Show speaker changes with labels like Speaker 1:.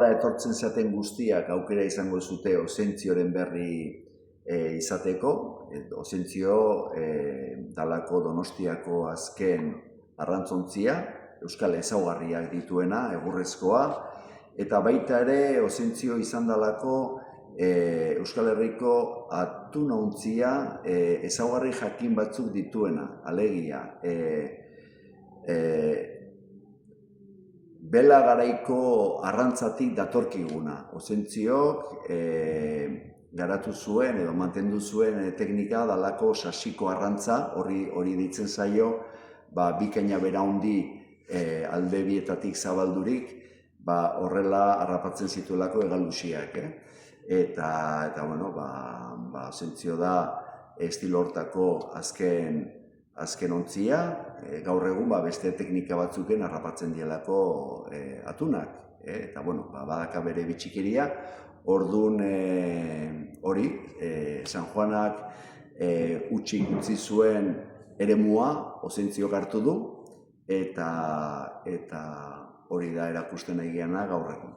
Speaker 1: Etortzen zaten guztiak aukera izango zute Ozentzioren berri izateko. Ozentzio dalako Donostiako azken arrantzontzia, euskal ezaugarriak dituena, egurrezkoa, eta baita ere Ozentzio izan dalako Euskal Herriko atunontzia ezaugarri jakin batzuk dituena, alegia. Bela garaiko arrantzatik datorkiguna. Ozentziok garatu zuen edo mantendu zuen teknika dalako sasiko arrantza, hori deitzen zaio, bikaina beraundi alde bietatik zabaldurik, horrela harrapatzen zituelako hegalusiak. Eta bueno, Ozentzio da estilo hortako azken ontzia, gaur egun beste teknika batzuken harrapatzen dielako atunak. Eta bueno, badaka bere bitxikeria, orduan hori, San Juanak utxik utzi zuen eremua Ozentziok hartu du, eta hori da erakusten nahi geana gaur egun.